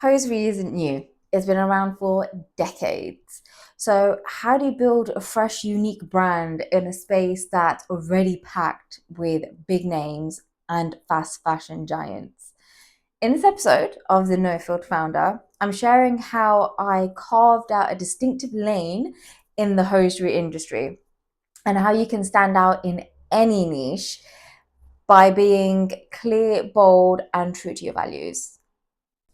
Hosiery isn't new. It's been around for decades. So, how do you build a fresh, unique brand in a space that's already packed with big names and fast fashion giants? In this episode of The No Field Founder, I'm sharing how I carved out a distinctive lane in the hosiery industry and how you can stand out in any niche by being clear, bold, and true to your values.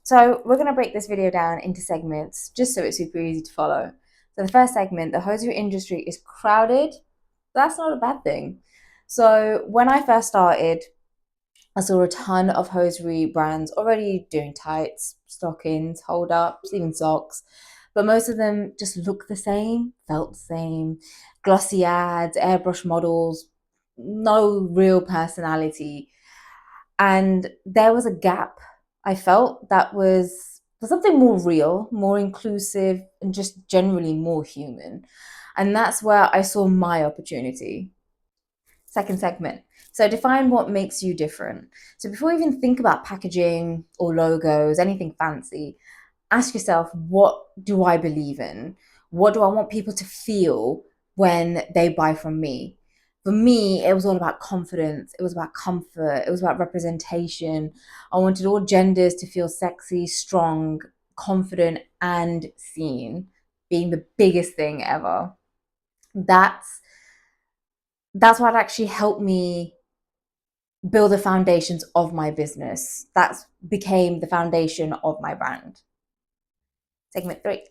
So we're going to break this video down into segments just so it's super easy to follow. So the first segment, the hosiery industry is crowded. That's not a bad thing. So when I first started, I saw a ton of hosiery brands already doing tights, stockings, hold ups, even socks. But most of them just look the same, felt the same, glossy ads, airbrush models, no real personality. And there was a gap I felt that was for something more real, more inclusive, and just generally more human. And that's where I saw my opportunity. Second segment. So define what makes you different. So before you even think about packaging or logos, anything fancy, ask yourself, what do I believe in? What do I want people to feel when they buy from me? For me, it was all about confidence. It was about comfort. It was about representation. I wanted all genders to feel sexy, strong, confident, and seen, being the biggest thing ever. That's that's what actually helped me build the foundations of my business. That became the foundation of my brand. Segment 3.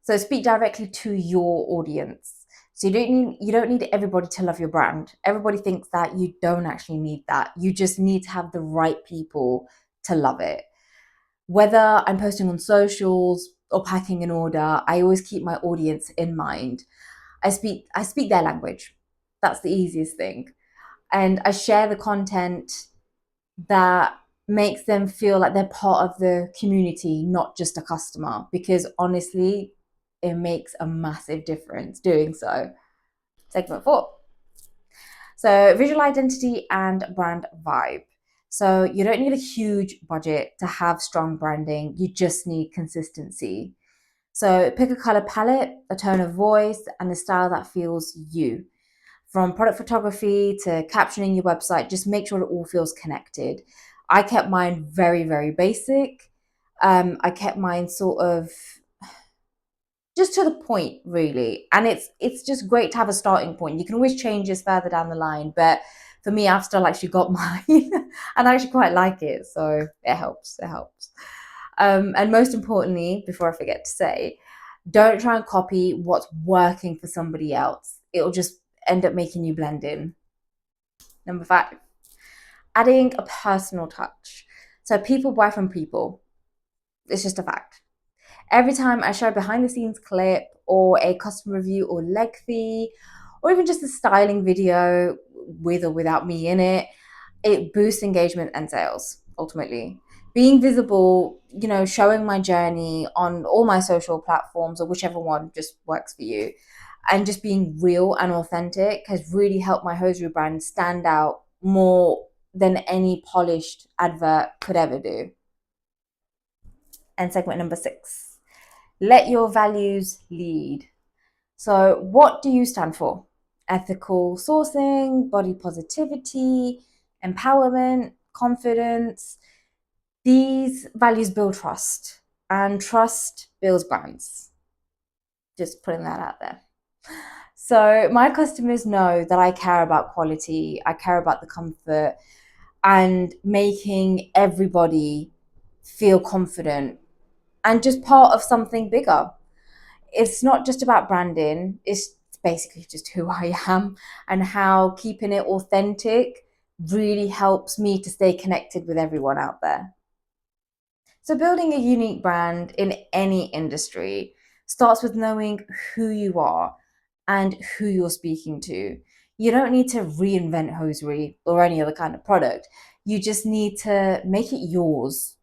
So speak directly to your audience. So you don't need everybody to love your brand. Everybody thinks that. You don't actually need that. You just need to have the right people to love it. Whether I'm posting on socials or packing an order, I always keep my audience in mind. I speak their language. That's the easiest thing. And I share the content that makes them feel like they're part of the community, not just a customer, because honestly, it makes a massive difference doing so. Segment 4. So, visual identity and brand vibe. So, you don't need a huge budget to have strong branding, you just need consistency. So, pick a color palette, a tone of voice, and a style that feels you. From product photography to captioning your website, just make sure it all feels connected. I kept mine very, very basic. I kept mine sort of just to the point, really. And it's just great to have a starting point. You can always change this further down the line, but for me, I've still actually got mine, and I actually quite like it, so it helps. It helps. And most importantly, before I forget to say, don't try and copy what's working for somebody else. It'll just end up making you blend in. Number 5, adding a personal touch. So people buy from people. It's just a fact. Every time I share a behind the scenes clip or a custom review or leg fee, or even just a styling video with or without me in it, it boosts engagement and sales ultimately. Being visible, showing my journey on all my social platforms or whichever one just works for you, and just being real and authentic has really helped my hosiery brand stand out more than any polished advert could ever do. And segment number 6, let your values lead. So, what do you stand for? Ethical sourcing, body positivity, empowerment, confidence. These values build trust, and trust builds brands. Just putting that out there. So, my customers know that I care about quality, I care about the comfort, and making everybody feel confident and just part of something bigger. It's not just about branding, it's basically just who I am, and how keeping it authentic really helps me to stay connected with everyone out there. So, building a unique brand in any industry starts with knowing who you are and who you're speaking to. You don't need to reinvent hosiery or any other kind of product. You just need to make it yours.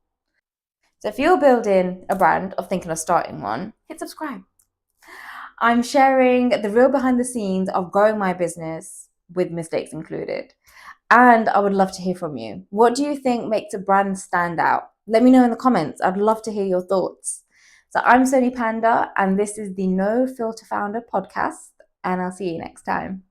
So, if you're building a brand or thinking of starting one, hit subscribe. I'm sharing the real behind the scenes of growing my business with mistakes included. And I would love to hear from you. What do you think makes a brand stand out? Let me know in the comments. I'd love to hear your thoughts. So I'm Soni Panda, and this is the No Filter Founder podcast, and I'll see you next time.